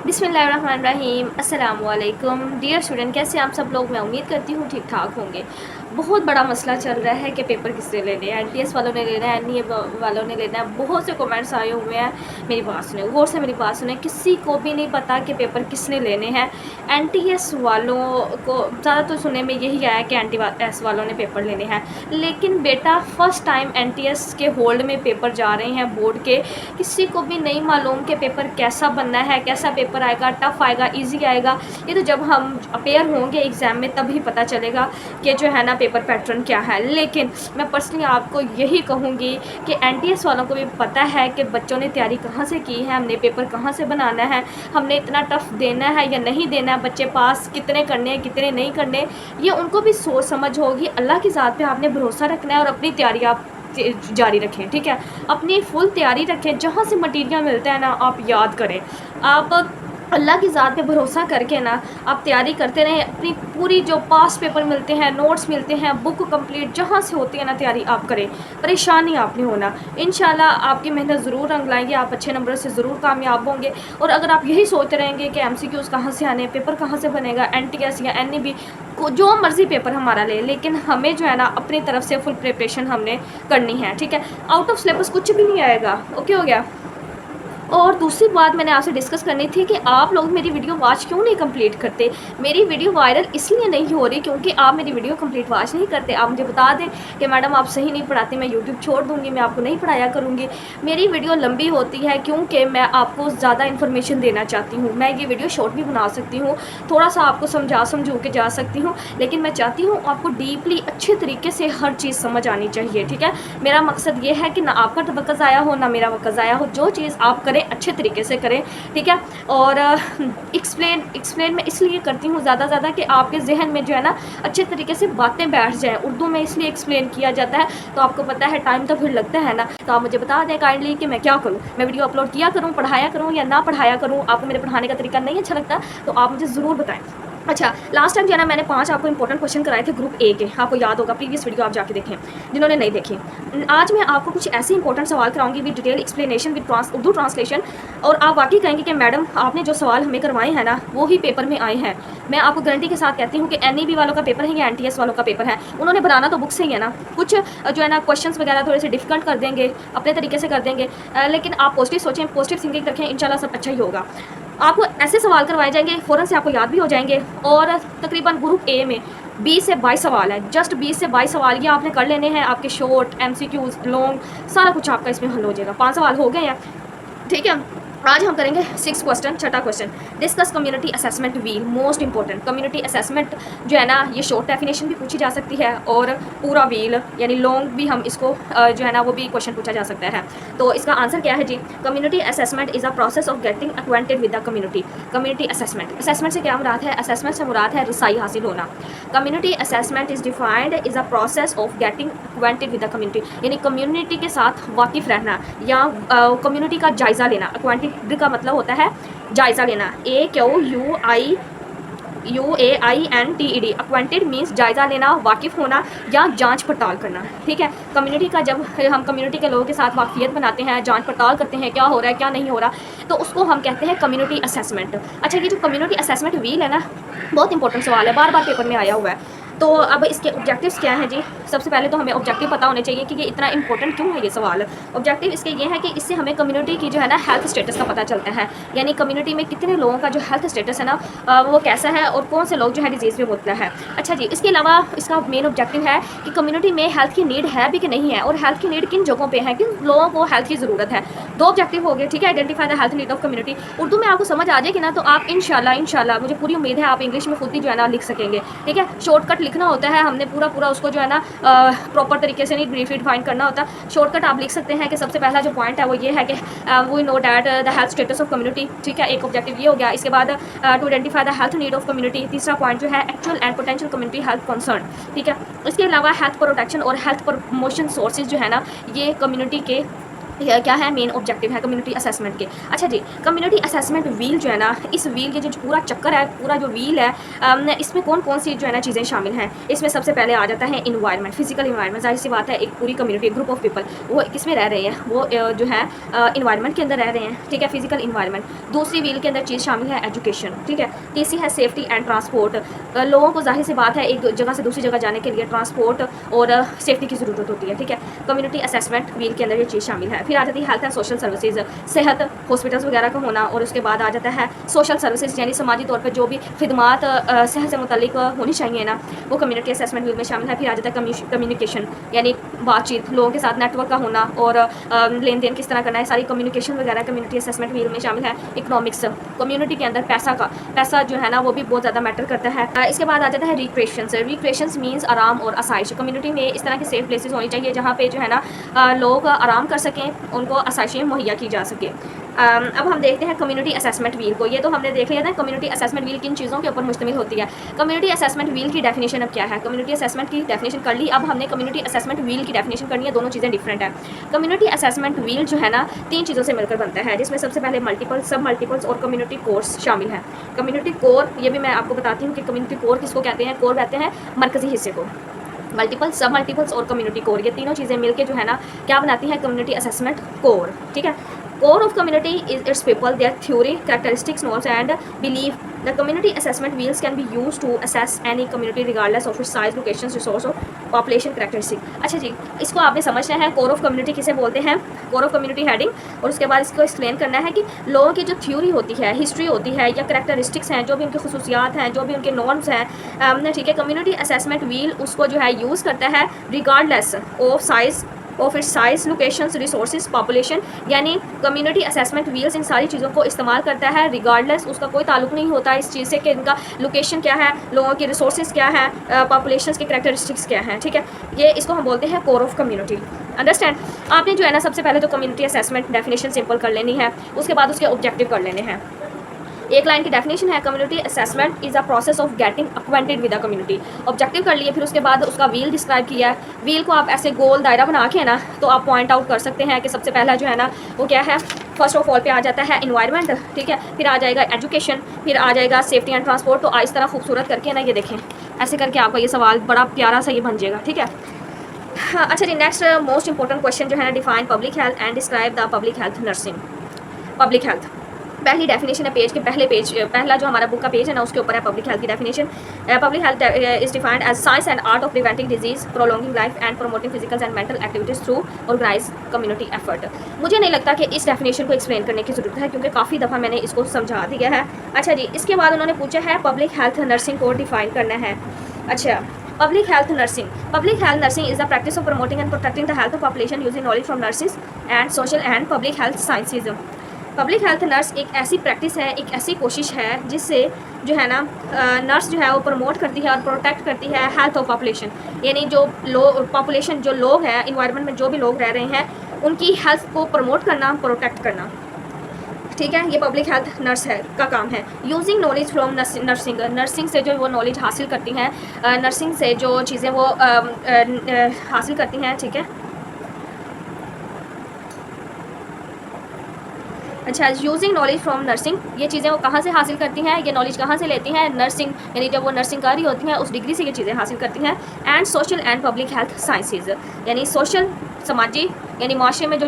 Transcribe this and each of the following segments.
बिस्मिल्लाहिर्रहमानिर्रहीम अस्सलाम वालेकुम डियर स्टूडेंट, कैसे आप सब लोग। मैं उम्मीद करती हूँ ठीक ठाक होंगे। बहुत बड़ा मसला चल रहा है कि पेपर किससे लेने हैं। एनटीएस वालों ने लेना है, एनईए वालों ने लेना है। बहुत से कमेंट्स आए हुए हैं। मेरी बात सुने, गौर से मेरी बात सुने। किसी को भी नहीं पता कि पेपर किसने लेने हैं। एनटीएस वालों को ज़्यादा तो सुनने में यही आया कि एनटीएस वालों ने पेपर लेने हैं, लेकिन बेटा फर्स्ट टाइम एनटीएस के होल्ड में पेपर जा रहे हैं बोर्ड के। किसी को भी नहीं मालूम कि पेपर कैसा बनना है, कैसा पेपर आएगा, टफ़ आएगा, इजी आएगा। ये तो जब हम अपेयर होंगे एग्ज़ाम में तभी पता चलेगा कि जो है ना पेपर पैटर्न क्या है। लेकिन मैं पर्सनली आपको यही कहूँगी कि एनटीएस वालों को भी पता है कि बच्चों ने तैयारी कहाँ से की है, हमने पेपर कहाँ से बनाना है, हमने इतना टफ़ देना है या नहीं देना है, बच्चे पास कितने करने हैं कितने नहीं करने, ये उनको भी सोच समझ होगी। अल्लाह की ज़ात पे आपने भरोसा रखना है और अपनी तैयारी आप जारी रखें, ठीक है। अपनी फुल तैयारी रखें, जहाँ से मटेरियल मिलता है ना आप याद करें। आप अल्लाह की ज़ात पे भरोसा करके ना आप तैयारी करते रहें। अपनी पूरी जो पास पेपर मिलते हैं, नोट्स मिलते हैं, बुक कंप्लीट जहाँ से होती है ना तैयारी आप करें। परेशान नहीं आपने होना। इंशाल्लाह आपकी मेहनत ज़रूर रंग लाएंगे, आप अच्छे नंबर से ज़रूर कामयाब होंगे। और अगर आप यही सोचते रहेंगे कि एमसीक्यूज़ कहाँ से आने, पेपर कहाँ से बनेगा, एनटीएस या एनईबी को जो मर्ज़ी पेपर हमारा ले, लेकिन हमें जो है ना अपनी तरफ से फुल प्रिपरेशन हमने करनी है, ठीक है। आउट ऑफ सिलेबस कुछ भी नहीं आएगा। ओके हो गया। और दूसरी बात मैंने आपसे डिस्कस करनी थी कि आप लोग मेरी वीडियो वॉच क्यों नहीं कंप्लीट करते। मेरी वीडियो वायरल इसलिए नहीं हो रही क्योंकि आप मेरी वीडियो कंप्लीट वॉच नहीं करते। आप मुझे बता दें कि मैडम आप सही नहीं पढ़ाते, मैं यूट्यूब छोड़ दूँगी, मैं आपको नहीं पढ़ाया करूँगी। मेरी वीडियो लंबी होती है क्योंकि मैं आपको ज़्यादा इन्फॉर्मेशन देना चाहती हूँ। मैं ये वीडियो शॉर्ट भी बना सकती हूँ, थोड़ा सा आपको समझू के जा सकती हूँ, लेकिन मैं चाहती हूँ आपको डीपली अच्छे तरीके से हर चीज़ समझ आनी चाहिए, ठीक है। मेरा मकसद ये है कि ना आपका वक्त ज़ाया हो ना मेरा वक्त ज़ाया हो। जो चीज़ आप करें अच्छे तरीके से करें, ठीक है। और एक्सप्लेन मैं इसलिए करती हूँ ज़्यादा कि आपके जहन में जो है ना अच्छे तरीके से बातें बैठ जाएँ। उर्दू में इसलिए एक्सप्लेन किया जाता है, तो आपको पता है टाइम तो फिर लगता है ना। तो आप मुझे बता दें काइंडली कि मैं क्या करूँ, मैं वीडियो अपलोड किया करूँ, पढ़ाया करूँ या ना पढ़ाया करूँ। आपको मेरे पढ़ाने का तरीका नहीं अच्छा लगता तो आप मुझे ज़रूर बताएँ। अच्छा, लास्ट टाइम जो है ना मैंने 5 आपको इंपॉर्टेंट क्वेश्चन कराए थे ग्रुप ए के, आपको याद होगा, प्रीवियस वीडियो आप जाके देखें जिन्होंने नहीं देखी। आज मैं आपको कुछ ऐसे इंपॉर्टेंट सवाल कराऊंगी with detail explanation with Urdu translation, और आप वाकई कहेंगे कि मैडम आपने जो सवाल हमें करवाए हैं ना वो ही पेपर में आए हैं। मैं आपको गारंटी के साथ कहती हूँ कि एनईबी वालों का पेपर है या एनटीएस वालों का पेपर है, उन्होंने बनाना तो बुक से ही है ना। कुछ जो है ना क्वेश्चन वगैरह थोड़े से डिफिकल्ट कर देंगे, अपने तरीके से कर देंगे, लेकिन आप पॉजिटिव सोचें, पॉजिटिव थिंकिंग रखें, इंशाल्लाह सब अच्छा ही होगा। आपको ऐसे सवाल करवाए जाएंगे, फ़ौरन से आपको याद भी हो जाएंगे। और तकरीबन ग्रुप ए में 20 से 22 सवाल है, जस्ट 20 से 22 सवाल ये आपने कर लेने हैं। आपके शॉर्ट, एमसीक्यूज़, लॉन्ग, सारा कुछ आपका इसमें हल हो जाएगा। 5 सवाल हो गए हैं, ठीक है। आज हम करेंगे 6 क्वेश्चन। छठा question, discuss community assessment wheel, most important. Community assessment जो है ना ये शॉर्ट डेफिनेशन भी पूछी जा सकती है और पूरा व्हील यानी लॉन्ग भी हम इसको जो है ना वो भी क्वेश्चन पूछा जा सकता है। तो इसका आंसर क्या है जी, community assessment is a process of getting acquainted with the community. Community assessment, assessment से क्या मुराद है, असेसमेंट से मुराद है रसाई हासिल होना। Community assessment is defined is a process of getting acquainted with the community, यानी कम्युनिटी के साथ वाकिफ़ रहना या कम्युनिटी का जायज़ा लेना। अक्वेंटेड का मतलब होता है जायज़ा लेना, AQUIUAINTED। अक्वेंटेड मीन्स जायज़ा लेना, वाकिफ़ होना या जांच पड़ताल करना, ठीक है। कम्युनिटी का जब हम कम्युनिटी के लोगों के साथ वाकफियत बनाते हैं, जांच पड़ताल करते हैं क्या हो रहा है क्या नहीं हो रहा, तो उसको हम कहते हैं कम्युनिटी असेसमेंट। अच्छा, ये जो कम्युनिटी असेसमेंट व्हील है ना बहुत इंपॉर्टेंट सवाल है, बार बार पेपर में आया हुआ है। तो अब इसके ऑब्जेक्टिव्स क्या हैं जी, सबसे पहले तो हमें ऑब्जेक्टिव पता होने चाहिए कि ये इतना इंपॉर्टेंट क्यों है ये सवाल। ऑब्जेक्टिव इसके ये है कि इससे हमें कम्युनिटी की जो है ना हेल्थ स्टेटस का पता चलता है, यानी कम्युनिटी में कितने लोगों का जो हेल्थ स्टेटस है ना वो कैसा है और कौन से लोग जो है डिजीज़ में होता है। अच्छा जी, इसके अलावा इसका मेन ऑब्जेक्टिव है कि कम्युनिटी में हेल्थ की नीड है भी कि नहीं है, और हेल्थ की नीड किन जगहों पे है, किन लोगों को हेल्थ की ज़रूरत है। 2 ऑब्जेक्टिव हो गए, ठीक है। Identify the health need of community, Urdu में आपको समझ आ जाएगी ना तो आप इंशाल्लाह मुझे पूरी उम्मीद है आप इंग्लिश में खुद ही जो है ना लिख सकेंगे, ठीक है। शॉर्टकट लिखना होता है, हमने पूरा उसको जो है ना प्रॉपर तरीके से नहीं ब्रीफली डिफाइन करना होता। शॉर्टकट आप लिख सकते हैं कि सबसे पहला जो पॉइंट है वो ये है कि we know that the health status of community, ठीक है। एक ऑब्जेक्टिव ये हो गया। इसके बाद to identify the health need of community, तीसरा पॉइंट जो है actual and potential community health concern, ठीक है। इसके अलावा हेल्थ प्रोटेक्शन और हेल्थ प्रमोशन सोर्सेज जो है ना ये कम्युनिटी के क्या है मेन ऑब्जेक्टिव है कम्युनिटी असेसमेंट के। अच्छा जी, कम्युनिटी असेसमेंट व्हील जो है ना, इस व्हील के जो पूरा चक्कर है, पूरा जो व्हील है, इसमें कौन कौन सी जो है ना चीज़ें शामिल हैं। इसमें सबसे पहले आ जाता है इन्वायरमेंट, फिजिकल इन्वायरमेंट। जाहिर सी बात है, एक पूरी कम्युनिटी, ग्रुप ऑफ पीपल वो किस में रह रहे हैं, वो जो है इन्वायरमेंट के अंदर रह रहे हैं, ठीक है, फिजिकल इन्वायरमेंट। दूसरी व्हील के अंदर चीज़ शामिल है एजुकेशन, ठीक है। तीसरी है सेफ्टी एंड ट्रांसपोर्ट, लोगों को जाहिर सी बात है एक जगह से दूसरी जगह जाने के लिए ट्रांसपोर्ट और सेफ्टी की ज़रूरत होती है, ठीक है। कम्युनिटी असेसमेंट व्हील के अंदर ये चीज़ शामिल है। फिर आ जाती है हेल्थ एंड सोशल सर्विसेज, सेहत, हॉस्पिटल्स वगैरह का होना, और उसके बाद आ जाता है सोशल सर्विसेज, यानी समाजी तौर पर जो भी खिदमात सेहत से मुतल्लिक होनी चाहिए ना, वो कम्युनिटी असेसमेंट व्हील में शामिल है। फिर आ जाता है कम्युनिकेशन, यानी बातचीत, लोगों के साथ नेटवर्क का होना और लेन देन किस तरह करना है, सारी कम्युनिकेशन वगैरह कम्युनिटी असेसमेंट व्हील में शामिल है। इकोनॉमिक्स, कम्युनिटी के अंदर पैसा जो है ना वो भी बहुत ज़्यादा मैटर करता है। इसके बाद आ जाता है रिक्रिएशंस मीन्स आराम और आसाइश। कम्युनिटी में इस तरह की सेफ प्लेसेस होनी चाहिए जहाँ पे जो है ना लोग आराम कर सकें, उनको आसाइशें मुहैया की जा सके। अब हम देखते हैं कम्युनिटी असेसमेंट व्हील को। ये तो हमने देख लिया था कम्युनिटी असेसमेंट व्हील किन चीज़ों के ऊपर मुश्तमिल होती है। कम्युनिटी असेसमेंट व्हील की डेफिनेशन अब क्या है, कम्युनिटी असेसमेंट की डेफिनेशन कर ली, अब हमने कम्युनिटी असेसमेंट व्हील की डेफिनेशन करनी है। दोनों चीज़ें डिफरेंट है। कम्युनिटी असेसमेंट व्हील जो है ना 3 चीज़ों से मिलकर बनता है, जिसमें सबसे पहले मल्टीपल, सब मल्टीपल्स और कम्युनिटी कोर्स शामिल है। कम्युनिटी कोर, ये भी मैं आपको बताती हूँ कि कम्युनिटी कोर किसको कहते हैं। कोर कहते हैं मरकजी हिस्से को। मल्टीपल, सब मल्टीपल्स और कम्युनिटी कोर, ये तीनों चीज़ें मिलके जो है ना क्या बनाती हैं, कम्युनिटी असेसमेंट कोर, ठीक है। core of community is its people, their theory, characteristics, norms and belief. The community assessment wheels can be used to assess any community regardless of its size, locations, resource or population characteristic. अच्छा जी, इसको आपने समझना है core of community किसे बोलते हैं, core of community heading, और उसके बाद इसको एक्सप्लेन करना है कि लोगों की जो थ्योरी होती है, हिस्ट्री होती है या करेक्टरिस्टिक्स हैं, जो भी उनकी खसूसियात हैं, जो भी उनके नॉर्म्स हैं, ठीक है। कम्युनिटी असेसमेंट व्हील उसको जो है यूज़ करता है regardless of size, of its size, locations, resources, population, यानी कम्युनिटी असेसमेंट व्हील्स इन सारी चीज़ों को इस्तेमाल करता है रिगार्डलेस, उसका कोई ताल्लुक नहीं होता इस चीज़ से कि इनका लोकेशन क्या है, लोगों के रिसोर्सेज क्या है, पॉपुलेशंस के करैक्टरिस्टिक्स क्या हैं, ठीक है। ये इसको हम बोलते हैं कोर ऑफ कम्युनिटी। अंडरस्टैंड। आपने जो है ना सबसे पहले तो कम्युनिटी असेसमेंट डेफिनेशन सिंपल कर लेनी है, उसके बाद उसके ऑब्जेक्टिव कर लेने हैं। एक लाइन की डेफिनेशन है, community assessment is a process of getting acquainted with the community. Objective कर लिए, फिर उसके बाद उसका व्हील डिस्क्राइब किया है। व्हील को आप ऐसे गोल दायरा बना के ना तो आप पॉइंट आउट कर सकते हैं कि सबसे पहला जो है ना वो क्या है। फर्स्ट ऑफ ऑल पे आ जाता है इन्वायरमेंट, ठीक है, फिर आ जाएगा एजुकेशन, फिर आ जाएगा सेफ्टी एंड ट्रांसपोर्ट। तो इस तरह खूबसूरत करके ना ये देखें, ऐसे करके आपका ये सवाल बड़ा प्यारा सा ये बन जाएगा, ठीक है। हाँ, अच्छा जी, नेक्स्ट मोस्ट इंपॉर्टेंट क्वेश्चन जो है ना, define public health and describe the public health nursing. Public health पहली डेफिनेशन है पेज के पहले पेज, पहला जो हमारा बुक का पेज है ना उसके ऊपर है पब्लिक हेल्थ की definition. Public health is defined as science and art of preventing disease, prolonging life and promoting physical and mental activities through organize community effort. मुझे नहीं लगता कि इस डेफिनेशन को एक्सप्लेन करने की जरूरत है क्योंकि काफ़ी दफ़ा मैंने इसको समझा दिया है। अच्छा जी, इसके बाद उन्होंने पूछा है पब्लिक हेल्थ नर्सिंग को डिफाइन करना है। अच्छा, public health nursing is the practice of promoting and protecting the health of population using knowledge from nurses and social and public health sciences. Public health nurse एक ऐसी practice है, एक ऐसी कोशिश है जिससे जो है ना नर्स जो है वो प्रमोट करती है और प्रोटेक्ट करती है हेल्थ ऑफ पॉपुलेशन, यानी जो पॉपुलेशन जो लोग हैं, इन्वायरमेंट में जो भी लोग रह रहे हैं उनकी हेल्थ को प्रमोट करना, प्रोटेक्ट करना, ठीक है। ये पब्लिक हेल्थ नर्स है का काम है। यूजिंग नॉलेज फ्रॉम नर्सिंग से जो वो नॉलेज हासिल करती हैं, नर्सिंग से जो चीज़ें वो हासिल करती हैं, ठीक है। अच्छा, यूजिंग नॉलेज फ्रॉम नर्सिंग, ये चीज़ें वो कहाँ से हासिल करती हैं, ये नॉलेज कहाँ से लेती हैं, नर्सिंग, यानी जब वो नर्सिंग कर रही होती हैं उस डिग्री से ये चीज़ें हासिल करती हैं। And social and public health sciences, यानी सोशल, समाजी, यानी माशरे में जो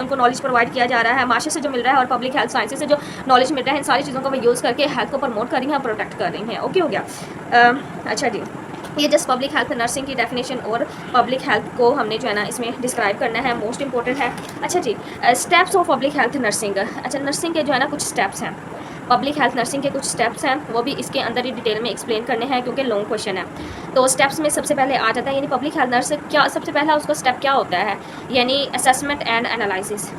उनको नॉलेज प्रोवाइड किया जा रहा है, माशरे से जो मिल रहा है, और पब्लिक हेल्थ साइंसेज से जो नॉलेज मिल रहा है, इन सारी चीज़ों को वो यूज़ करके हेल्थ को प्रमोट कर रही हैं, प्रोटेक्ट कर रही हैं। ओके हो गया। अच्छा जी, ये जस्ट पब्लिक हेल्थ नर्सिंग की डेफिनेशन और पब्लिक हेल्थ को हमने जो है ना इसमें डिस्क्राइब करना है, मोस्ट इंपॉर्टेंट है। अच्छा जी, steps of public health nursing. अच्छा, नर्सिंग के जो है ना कुछ स्टेप्स हैं, पब्लिक हेल्थ नर्सिंग के कुछ स्टेप्स हैं, वो भी इसके अंदर ही डिटेल में एक्सप्लेन करने हैं क्योंकि लॉन्ग क्वेश्चन है। तो स्टेप्स में सबसे पहले आ जाता है, यानी पब्लिक हेल्थ नर्स क्या, सबसे पहला उसका स्टेप क्या होता है, यानी असेसमेंट एंड एनालिसिस।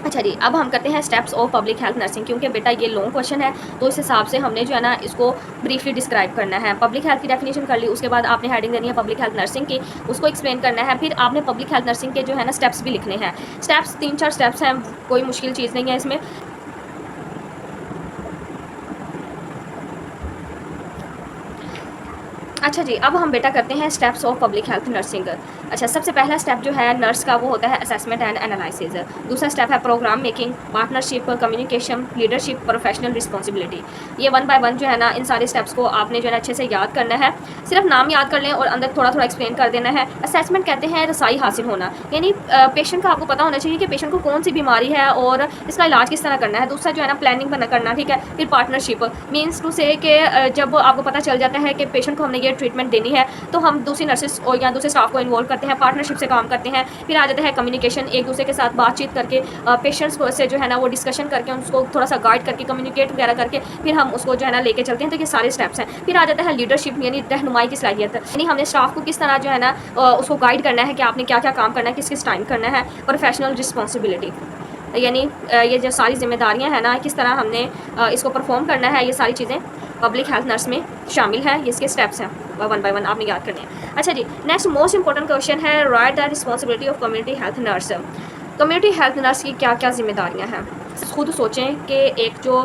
अच्छा जी, अब हम करते हैं steps of public health nursing, क्योंकि बेटा ये लॉन्ग क्वेश्चन है तो इस हिसाब से हमने जो है ना इसको ब्रीफली डिस्क्राइब करना है। पब्लिक हेल्थ की डेफिनेशन कर ली, उसके बाद आपने हेडिंग देनी है पब्लिक हेल्थ नर्सिंग की, उसको एक्सप्लेन करना है, फिर आपने पब्लिक हेल्थ नर्सिंग के जो है ना स्टेप्स भी लिखने हैं। स्टेप्स 3-4 स्टेप्स हैं, कोई मुश्किल चीज़ नहीं है इसमें। अच्छा जी, अब हम बेटा करते हैं steps of public health nursing. अच्छा, सबसे पहला स्टेप जो है नर्स का वो होता है असेसमेंट एंड एनालिसिस। दूसरा स्टेप है program making, partnership, communication, leadership, professional responsibility. ये वन बाय वन जो है ना, इन सारे स्टेप्स को आपने जो है ना अच्छे से याद करना है। सिर्फ नाम याद कर लें और अंदर थोड़ा थोड़ा एक्सप्लेन कर देना है। असेसमेंट कहते हैं रसाई हासिल होना, यानी पेशेंट का आपको पता होना चाहिए कि पेशेंट को कौन सी बीमारी है और इसका इलाज किस तरह करना है। दूसरा जो है ना प्लानिंग बना करना, ठीक है। फिर पार्टनरशिप मीन्स टू से कि जब आपको पता चल जाता है कि पेशेंट को हमने ये ट्रीटमेंट देनी है तो हम दूसरी नर्सेस और या दूसरे स्टाफ को इन्वॉल्व करते हैं, पार्टनरशिप से काम करते हैं। फिर आ जाता है कम्युनिकेशन, एक दूसरे के साथ बातचीत करके पेशेंट्स को से जो है ना वो डिस्कशन करके उसको थोड़ा सा गाइड करके कम्युनिकेट वगैरह करके फिर हम उसको जो है ना लेके चलते हैं। तो ये सारे स्टेप्स हैं। फिर आ जाता है लीडरशिप, यानी रहनुमाई की सलाहियत, यानी हमने स्टाफ को किस तरह जो है ना उसको गाइड करना है कि आपने क्या क्या काम करना है, किस किस टाइम करना है। प्रोफेशनल रिस्पॉन्सिबिलिटी, यानी ये जो सारी जिम्मेदारियां हैं ना, किस तरह हमने इसको परफॉर्म करना है, ये सारी चीज़ें पब्लिक हेल्थ नर्स में शामिल है। ये इसके स्टेप्स हैं, वन बाय वन आपने याद करने हैं। अच्छा जी, नेक्स्ट मोस्ट इंपॉर्टेंट क्वेश्चन है right the responsibility of community health nurse. Community health nurse की क्या क्या जिम्मेदारियां हैं, खुद सोचें कि एक जो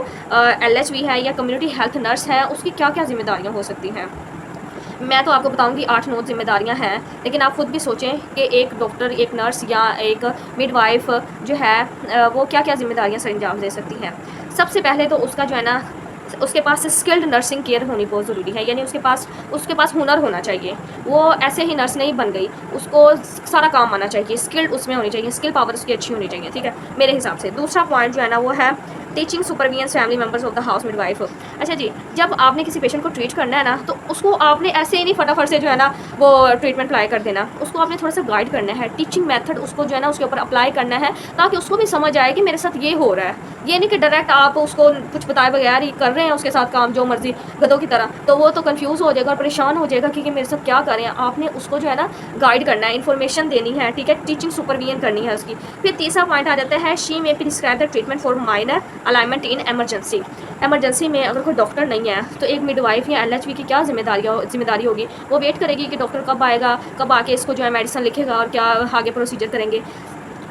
LHV है या कम्युनिटी हेल्थ नर्स है उसकी क्या क्या जिम्मेदारियां हो सकती हैं। मैं तो आपको बताऊंगी 8-9 जिम्मेदारियां हैं, लेकिन आप खुद भी सोचें कि एक डॉक्टर, एक नर्स या एक मिडवाइफ जो है वो क्या क्या जिम्मेदारियां सर अंजाम दे सकती हैं। सबसे पहले तो उसका जो है ना, उसके पास स्किल्ड नर्सिंग केयर होनी बहुत ज़रूरी है, यानी उसके पास हुनर होना चाहिए। वो ऐसे ही नर्स नहीं बन गई, उसको सारा काम आना चाहिए, स्किल्ड उसमें होनी चाहिए, स्किल पावर उसकी अच्छी होनी चाहिए, ठीक है, मेरे हिसाब से। दूसरा पॉइंट जो है ना वो है teaching supervision family members of the house midwife. अच्छा जी, जब आपने किसी पेशेंट को ट्रीट करना है ना, तो उसको आपने ऐसे ही नहीं फटाफट से जो है ना वो ट्रीटमेंट अप्लाई कर देना, उसको आपने थोड़ा सा गाइड करना है, टीचिंग मेथड उसको जो है ना उसके ऊपर अप्लाई करना है, ताकि उसको भी समझ आए कि मेरे साथ ये हो रहा है। ये नहीं कि डायरेक्ट आप उसको कुछ बताए बगैर ही कर रहे हैं उसके साथ काम जो मर्जी गधों की तरह, तो वो तो कंफ्यूज हो जाएगा और परेशान हो जाएगा कि मेरे साथ क्या कर रहे हैं। आपने उसको जो है ना गाइड करना है, इन्फॉर्मेशन देनी है, ठीक है, टीचिंग सुपरविजन करनी है उसकी। फिर तीसरा पॉइंट आ जाता है शी में prescribe the treatment for minor alignment in emergency में अगर कोई डॉक्टर नहीं है तो एक मिडवाइफ या LHV की क्या जिम्मेदारी होगी, वो वेट करेगी कि डॉक्टर कब आएगा, कब आके इसको जो है मेडिसिन लिखेगा और क्या आगे प्रोसीजर करेंगे।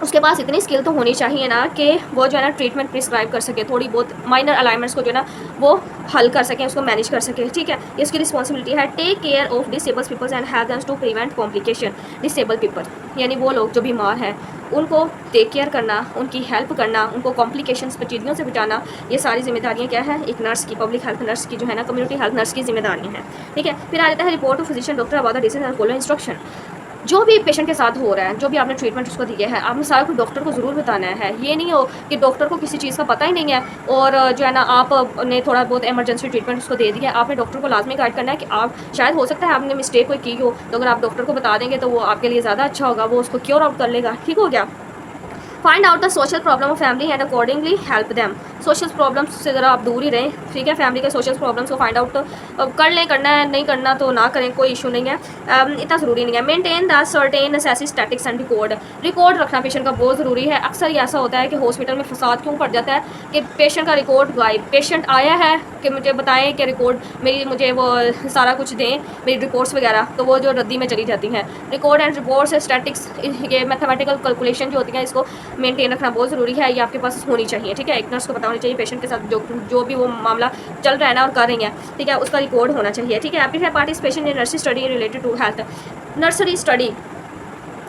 उसके पास इतनी स्किल तो होनी चाहिए ना कि वो जो है ना ट्रीटमेंट प्रिस्क्राइब कर सके, थोड़ी बहुत माइनर अलाइनमेंट्स को जो है ना वो हल कर सकें, उसको मैनेज कर सके, ठीक है। इसकी रिस्पॉन्सिबिलिटी है take care of disable peoples and help them to prevent complication. Disable people यानी वो लोग जो बीमार हैं उनको टेक केयर करना, उनकी हेल्प करना, उनको कॉम्प्लिकेशंस पेचीदगियों से बचाना, ये सारी जिम्मेदारियां क्या है एक नर्स की, पब्लिक हेल्थ नर्स की जो है ना, कम्युनिटी हेल्थ नर्स की जिम्मेदारियां हैं, ठीक है। फिर आ जाता है report to physician doctor about the decision and follow instruction. जो भी पेशेंट के साथ हो रहा है, जो भी आपने ट्रीटमेंट उसको दिया है, आपने सारा कुछ डॉक्टर को ज़रूर बताना है। ये नहीं हो कि डॉक्टर को किसी चीज़ का पता ही नहीं है और जो है ना आपने थोड़ा बहुत इमरजेंसी ट्रीटमेंट उसको दे दिया। आपने डॉक्टर को लाजमी गाइड करना है कि आप शायद हो सकता है आपने मिस्टेक कोई की हो, तो अगर आप डॉक्टर को बता देंगे तो वो आपके लिए ज़्यादा अच्छा होगा, वो उसको क्योर आउट कर लेगा, ठीक हो गया। Find out the social problem of family and accordingly help them. Social problems से ज़रा आप दूर ही रहें, ठीक है। फैमिली के सोशल प्रॉब्लम्स को फाइंड आउट कर लें, करना है नहीं करना तो ना करें, कोई इशू नहीं है, इतना ज़रूरी नहीं है। Maintain the certain necessary statics and record रखना पेशेंट का बहुत ज़रूरी है। अक्सर ये ऐसा होता है कि हॉस्पिटल में फसाद क्यों पड़ जाता है कि पेशेंट का रिकॉर्ड गायब, पेशेंट आया है कि मुझे बताएं कि रिकॉर्ड मुझे वो सारा कुछ दें, मेरी रिपोर्ट्स वगैरह, तो वो जो रद्दी में चली जाती हैं। रिकॉर्ड एंड रिपोर्ट्स स्टैटिक्स, ये मैथमेटिकल कैलकुलेशन जो होती है इसको मेंटेन रखना बहुत ज़रूरी है, ये आपके पास होनी चाहिए, ठीक है। एक नर्स को पता होनी चाहिए पेशेंट के साथ जो भी वो मामला चल रहा है ना और कर रही है, ठीक है, उसका रिकॉर्ड होना चाहिए, ठीक है। Amplify participation in nursing study related to health, nursery study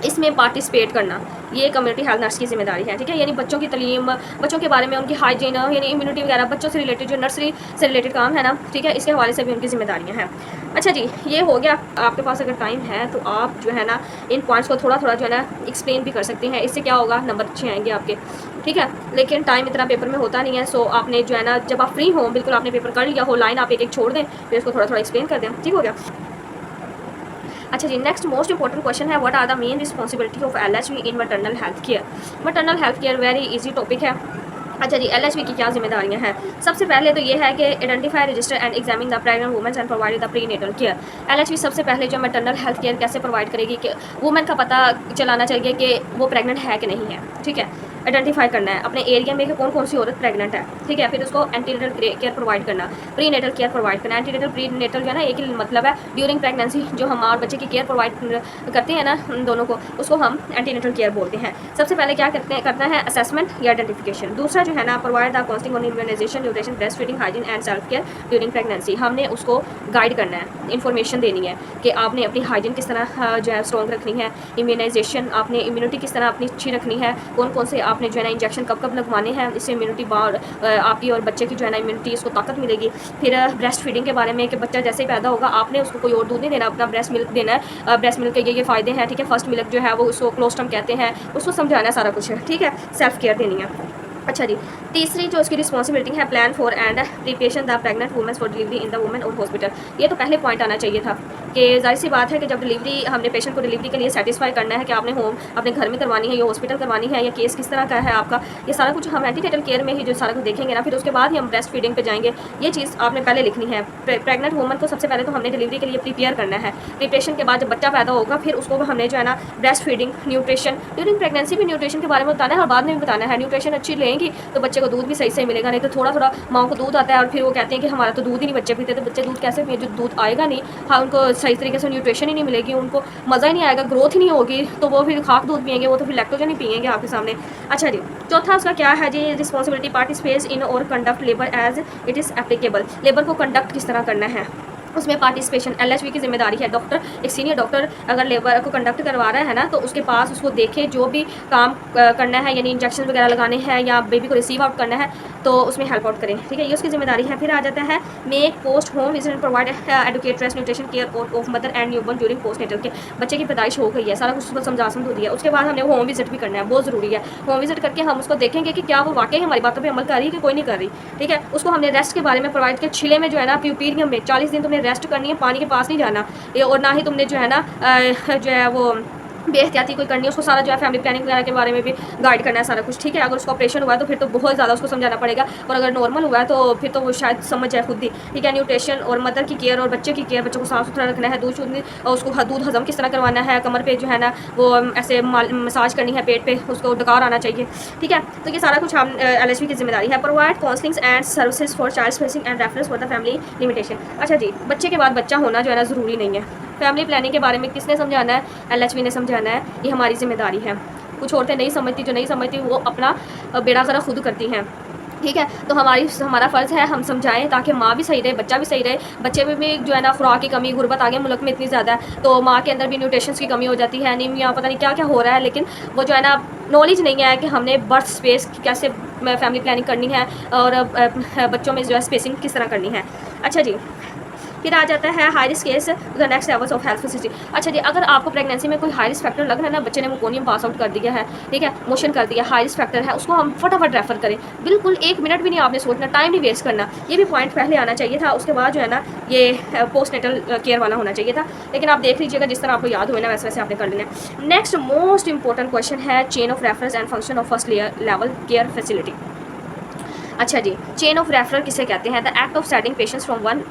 इसमें पार्टिसिपेट करना ये कम्युनिटी हेल्थ नर्स की जिम्मेदारी है, ठीक है। यानी बच्चों की तालीम, बच्चों के बारे में उनकी हाइजीन यानी इम्यूनिटी वगैरह, बच्चों से रिलेटेड जो नर्सरी से रिलेटेड काम है ना, ठीक है, इसके हवाले से भी उनकी जिम्मेदारियां हैं। अच्छा जी, ये हो गया। आपके पास अगर टाइम है तो आप जो है ना इन पॉइंट्स को थोड़ा थोड़ा जो है ना एक्सप्लेन भी कर सकते हैं, इससे क्या होगा नंबर अच्छे आएंगे आपके, ठीक है। लेकिन टाइम इतना पेपर में होता नहीं है, सो आपने जो है ना जब आप फ्री हो बिल्कुल आपने पेपर कर लिया हो, लाइन आप एक एक छोड़ दें, फिर इसको थोड़ा थोड़ा एक्सप्लेन कर दें, ठीक हो गया। अच्छा जी, नेक्स्ट मोस्ट इंपॉर्टेंट क्वेश्चन है what are the main responsibility of LHV in maternal health care. Maternal health care very easy topic है। अच्छा जी, LHV की क्या जिम्मेदारियां हैं। सबसे पहले तो ये है कि identify register and examine the pregnant women and provide the prenatal care. LHV सबसे पहले जो मैटरनल हेल्थ केयर कैसे प्रोवाइड करेगी कि वुमेन का पता चलाना चाहिए कि वो प्रेग्नेंट है कि नहीं है, ठीक है। आइडेंटिफाई करना है अपने एरिया में कि कौन कौन सी औरत प्रेग्नेंट है, ठीक है। फिर उसको एंटीनेटल केयर प्रोवाइड करना, प्री नेटल केयर प्रोवाइड करना। एंटीनेटल प्री नेटल जो है ना, एक ही मतलब है ड्यूरिंग प्रेगनेंसी जो हम और बच्चे की केयर प्रोवाइड करते हैं ना, उन दोनों को, उसको हम एंटीनेटल केयर बोलते हैं। सबसे पहले क्या करना है, असेसमेंट या आइडेंटिफिकेशन। दूसरा जो है ना, provide the counselling on immunization, nutrition, breast feeding, hygiene and self care during pregnancy. हमने उसको गाइड करना है, इन्फॉर्मेशन देनी है कि आपने अपनी हाइजीन किस तरह जो है स्ट्रॉन्ग रखनी है, इम्यूनाइजेशन आपने इम्यूनिटी किस तरह अपनी अच्छी रखनी है, कौन कौन से आपने जो है ना इंजेक्शन कब कब लगवाने हैं, इससे इम्यूनिटी आपकी और बच्चे की जो है ना इम्यूनिटी उसको ताकत मिलेगी। फिर ब्रेस्ट फीडिंग के बारे में कि बच्चा जैसे ही पैदा होगा आपने उसको कोई और दूध नहीं देना, अपना ब्रेस्ट मिल्क देना है। ब्रेस्ट मिल्क के ये फ़ायदे हैं, ठीक है। फर्स्ट मिल्क जो है वो उसको क्लोस्ट्रम कहते हैं, उसको समझाना है सारा कुछ, ठीक है। सेल्फ केयर देनी है। अच्छा जी, तीसरी जो उसकी रिस्पॉन्सिबिलिटी है, plan for and preparation the pregnant women for delivery in the women और हॉस्पिटल। ये तो पहले पॉइंट आना चाहिए था कि जाहिर सी बात है कि जब डिलीवरी हमने पेशेंट को डिलीवरी के लिए सेटिस्फाई करना है कि आपने होम अपने घर में करवानी है या हॉस्पिटल करवानी है, या केस किस तरह का है आपका, ये सारा कुछ हम एंटीनेटल केयर में ही जो सारा कुछ देखेंगे ना। फिर उसके बाद ही हम ब्रेस्ट फीडिंग पे जाएंगे। ये चीज़ आपने पहले लिखनी है। प्रेग्नेंट वुमन को सबसे पहले तो हमने डिलीवरी के लिए प्रिपेयर करना है। प्रिपरेशन के बाद जब बच्चा पैदा होगा फिर उसको हमने जो है ना breast feeding, nutrition, during pregnancy भी न्यूट्रिशन के बारे में बताना है और बाद में भी बताना है। न्यूट्रिशन अच्छी लेंगी तो बच्चे को दूध भी सही मिलेगा, नहीं तो थोड़ा थोड़ा माँ को दूध आता है और फिर वो कहते हैं कि हमारा तो दूध ही नहीं बच्चे पीते, तो बच्चे दूध कैसे पिए, जो दूध आएगा नहीं, हाँ उनको सही तरीके से न्यूट्रिशन ही नहीं मिलेगी, उनको मज़ा ही नहीं आएगा, ग्रोथ ही नहीं होगी, तो वो फिर खाक दूध पिएंगे, वो तो फिर लैक्टोजन ही पिएंगे आपके सामने। अच्छा जी, चौथा उसका क्या है जी, रिस्पॉन्सिबिलिटी पार्टिसिपेट्स इन और conduct labour as it is applicable. Labour को कंडक्ट किस तरह करना है, उसमें पार्टिसिपेशन एलएचवी की जिम्मेदारी है। डॉक्टर, एक सीनियर डॉक्टर अगर लेबर को कंडक्ट करवा रहा है ना, तो उसके पास उसको देखे जो भी काम करना है, यानी इंजेक्शन वगैरह लगाने हैं या बेबी को रिसीव आउट करना है, तो उसमें हेल्प आउट करें, ठीक है। ये उसकी जिम्मेदारी है। फिर आ जाता है make post home visit and provide educate rest nutrition care of mother and newborn during postnatal के। बच्चे की पैदाइश हो गई है, सारा कुछ उसको समझा समझ दिया, उसके बाद हमने होम विजिट भी करना है, बहुत ज़रूरी है। होम विजिट करके हम उसको देखेंगे कि क्या वो वाकई हमारी बातों पर अमल कर रही है कि कोई नहीं कर रही, ठीक है। उसको हमने रेस्ट के बारे में प्रोवाइड किया। छिले में जो है ना, प्यूपीरियम में 40 दिन तुमने रेस्ट करनी है, पानी के पास नहीं जाना, और ना ही तुमने जो है ना जो है वो बेहतियाती कोई करनी है। उसको सारा जो है फैमिली प्लानिंग वगैरह के बारे में भी गाइड करना है सारा कुछ, ठीक है। अगर उसका ऑपरेशन हुआ है तो फिर तो बहुत ज़्यादा उसको समझाना पड़ेगा, और अगर नॉर्मल हुआ है तो फिर तो वो शायद समझ जाए खुद ही, ठीक है। न्यूट्रिशन और मदर की केयर और बच्चे की केयर, बच्चों को साफ सुथरा रखना है, दूध और उसको दूध हजम किस तरह करवाना है, कमर पे जो है ना वो ऐसे मसाज करनी है, पेट पे उसको डकार आना चाहिए, ठीक है। तो ये सारा कुछ हम LHV की जिम्मेदारी है। Provide counselling and services for child spacing and reference for the family limitation. अच्छा जी, बच्चे के बाद बच्चा होना जो है ना ज़रूरी नहीं है। फैमिली प्लानिंग के बारे में किसने समझाना है, LHV ने समझाना है, ये हमारी जिम्मेदारी है। कुछ औरतें नहीं समझती, जो नहीं समझती वो अपना बेड़ा गर्क खुद करती हैं, ठीक है। तो हमारा फ़र्ज़ है हम समझाएं ताकि माँ भी सही रहे, बच्चा भी सही रहे। बच्चे में भी जो है ना खुराक की कमी, गुर्बत आगे मुल्क में इतनी ज़्यादा है, तो माँ के अंदर भी न्यूट्रिशन की कमी हो जाती है, एनीमिया, पता नहीं क्या क्या हो रहा है, लेकिन वो जो है ना नॉलेज नहीं है कि हमने बर्थ स्पेस कैसे फैमिली प्लानिंग करनी है और बच्चों में जो है स्पेसिंग किस तरह करनी है। अच्छा जी, फिर आ जाता है high risk case the next levels of health facility. अच्छा जी, अगर आपको प्रेगनेंसी में कोई हाई रिस्क फैक्टर लग रहा है ना, बच्चे ने मुकोनियम पास आउट कर दिया है, ठीक है, मोशन कर दिया, हाई रिस्क फैक्टर है, उसको हम फटाफट रेफर करें। बिल्कुल 1 मिनट भी नहीं आपने सोचना, टाइम नहीं वेस्ट करना। ये भी पॉइंट पहले आना चाहिए था। उसके बाद जो है ना ये पोस्ट नेटल केयर वाला होना चाहिए था, लेकिन आप देख लीजिएगा जिस तरह आपको याद हुए ना वैसे वैसे आपने कर लेना है। नेक्स्ट मोस्ट इंपॉर्टेंट क्वेश्चन है chain of reference and function of first level care facility. अच्छा जी, चेन ऑफ रेफरल किसे कहते हैं? The act of setting patients from one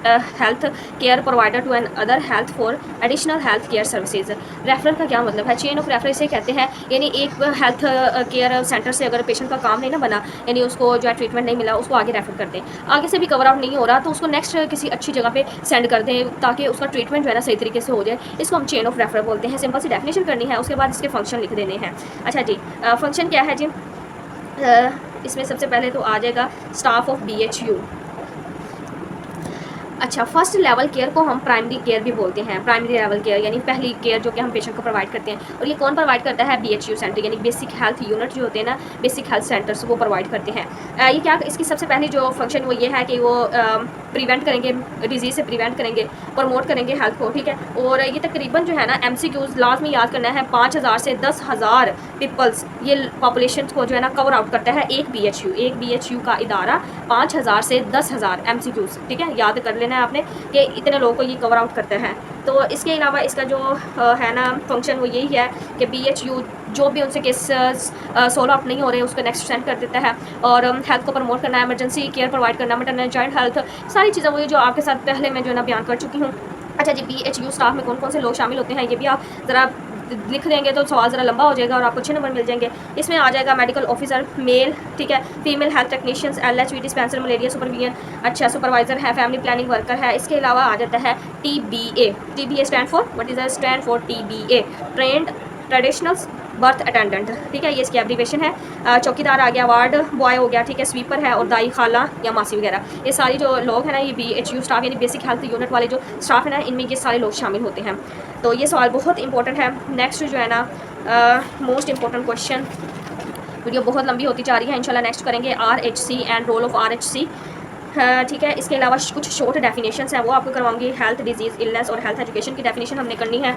health care provider to another health for additional health care services. Referral का क्या मतलब है? Chain of referral इसे कहते हैं, यानी एक हेल्थ केयर सेंटर से अगर पेशेंट का काम नहीं ना बना, यानी उसको जो है ट्रीटमेंट नहीं मिला, उसको आगे रेफर कर दें। आगे से भी कवर आउट नहीं हो रहा तो उसको नेक्स्ट किसी अच्छी जगह पे सेंड कर दें ताकि उसका ट्रीटमेंट जो है ना सही तरीके से हो जाए। इसको हम चेन ऑफ रेफरल बोलते हैं। सिंपल सी डेफिनेशन करनी है, उसके बाद इसके फंक्शन लिख देने हैं। अच्छा जी, फंक्शन क्या है जी? इसमें सबसे पहले तो आ जाएगा स्टाफ ऑफ BHU। अच्छा, फर्स्ट लेवल केयर को हम प्राइमरी केयर भी बोलते हैं। प्राइमरी लेवल केयर यानी पहली केयर जो कि हम पेशेंट को प्रोवाइड करते हैं, और ये कौन प्रोवाइड करता है? BHU सेंटर, यानी बेसिक हेल्थ यूनिट जो होते हैं ना, बेसिक हेल्थ सेंटर्स, वो प्रोवाइड करते हैं। ये क्या, इसकी सबसे पहली जो फंक्शन वो ये है कि वो प्रिवेंट करेंगे, डिजीज़ से प्रिवेंट करेंगे, प्रमोट करेंगे हेल्थ को, ठीक है। और ये तकरीबन जो है ना MCQs लाजमी याद करना है, 5000 से 10,000 पीपल्स, ये पॉपुलेशन को जो है ना कवर आउट करता है एक BHU का इदारा। 5000 से 10,000 MCQs, ठीक है, याद कर लेना है आपने कि इतने लोगों को ये कवर आउट करते हैं। तो इसके अलावा इसका जो है ना फंक्शन वो यही है कि BHU जो भी उनसे केस सॉल्व आउट नहीं हो रहे उसको नेक्स्ट सेंड कर देता है, और हेल्थ को प्रमोट करना, इमरजेंसी केयर प्रोवाइड करना, मैटरनल चाइल्ड हेल्थ, सारी चीज़ें वही जो आपके साथ पहले मैं जो है ना बयान कर चुकी हूँ। अच्छा जी, BHU स्टाफ में कौन कौन से लोग शामिल होते हैं ये भी आप ज़रा लिख देंगे तो सवाल ज़रा लंबा हो जाएगा और आपको अच्छे नंबर मिल जाएंगे। इसमें आ जाएगा मेडिकल ऑफिसर मेल, ठीक है, female health technicians, LHV dispenser malaria supervision, अच्छा सुपरवाइज़र है, फैमिली प्लानिंग वर्कर है। इसके अलावा आ जाता है TBA। TBA stand for, what is the stand for TBA, trend traditionals birth attendant, ठीक है, ये इसकी एब्रीवेशन है। चौकीदार आ गया, वार्ड बॉय हो गया, ठीक है, स्वीपर है, और दाई खाला या मासी वगैरह, ये सारी जो लोग हैं ना, ये BHU स्टाफ यानी बेसिक हेल्थ यूनिट वाले जो स्टाफ है ना, इनमें ये सारे लोग शामिल होते हैं। तो ये सवाल बहुत इंपॉर्टेंट है। नेक्स्ट जो है ना, मोस्ट इंपॉर्टेंट क्वेश्चन, वीडियो बहुत लंबी होती जा रही है, इंशाल्लाह नेक्स्ट करेंगे RHC and role of RHC, ठीक है। इसके अलावा कुछ शॉर्ट डेफिनेशंस हैं वो आपको करवाऊंगी, हेल्थ डिजीज़ इलनेस और हेल्थ एजुकेशन की डेफिनेशन हमने करनी है।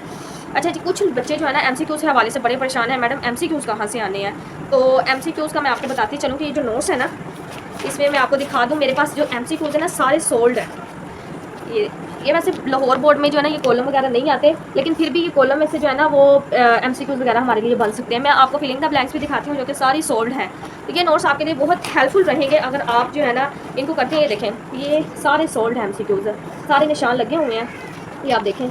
अच्छा जी, कुछ बच्चे जो है ना MCQs के हवाले से बड़े परेशान हैं, मैडम MCQs कहाँ से आने हैं। तो MCQs का मैं आपको बताती चलूँ कि ये जो नोट्स है ना, इसमें मैं आपको दिखा दूँ, मेरे पास जो MCQs है ना सारे सोल्ड है। ये वैसे लाहौर बोर्ड में जो है ना ये कॉलम वगैरह नहीं आते, लेकिन फिर भी ये कॉलम में से जो है ना वो MCQs वगैरह हमारे लिए बन सकते हैं। मैं आपको फिलिंग द ब्लैंक्स भी दिखाती हूँ जो कि सारी सोल्ड है। तो ये नोट्स आपके लिए बहुत हेल्पफुल रहेंगे अगर आप जो है ना इनको करते हैं। ये देखें, ये सारे सोल्ड है MCQs, सारे निशान लगे हुए हैं, ये आप देखें।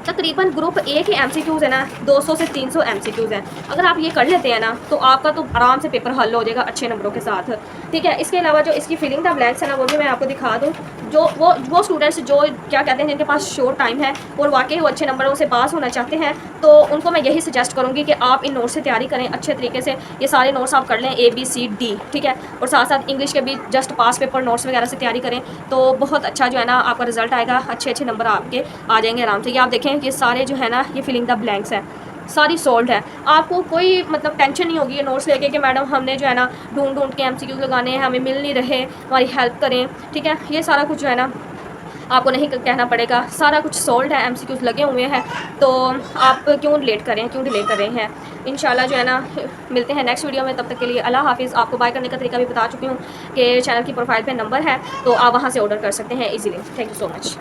तकरीबन ग्रुप A के MCQs है ना 200 से 300 MCQs हैं। अगर आप ये कर लेते हैं ना तो आपका तो आराम से पेपर हल हो जाएगा अच्छे नंबरों के साथ, ठीक है। इसके अलावा जो इसकी फिलिंग द ब्लैंक्स है ना वो भी मैं आपको दिखा दूँ। जो वो स्टूडेंट्स जो क्या कहते हैं जिनके पास शॉर्ट टाइम है और वाकई वो अच्छे नंबरों से पास होना चाहते हैं, तो उनको मैं यही सजेस्ट करूँगी कि आप इन नोट्स से तैयारी करें अच्छे तरीके से। ये सारे नोट्स आप कर लें ABCD, ठीक है, और साथ साथ इंग्लिश के भी जस्ट पास पेपर नोट्स वगैरह से तैयारी करें, तो बहुत अच्छा जो है ना आपका रिजल्ट आएगा, अच्छे अच्छे नंबर आपके आ जाएंगे आराम से। ये आप देखें, ये सारे जो है ना ये फिलिंग द ब्लैंक्स है, सारी सोल्ड है। आपको कोई मतलब टेंशन नहीं होगी ये नोट्स लेके कि मैडम हमने जो है ना ढूंढ के MCQs लगाने हैं, हमें मिल नहीं रहे, हमारी हेल्प करें, ठीक है। ये सारा कुछ जो है ना आपको नहीं कहना पड़ेगा, सारा कुछ सोल्ड है, MCQs लगे हुए हैं, तो आप क्यों लेट करें, क्यों डिले कर रहे हैं। इंशाल्लाह जो है ना मिलते हैं नेक्स्ट वीडियो में, तब तक के लिए अल्लाह हाफिज़। आपको बाय करने का तरीका भी बता चुकी हूँ कि चैनल की प्रोफाइल पे नंबर है, तो आप वहाँ से ऑर्डर कर सकते हैं easily. Thank you so much.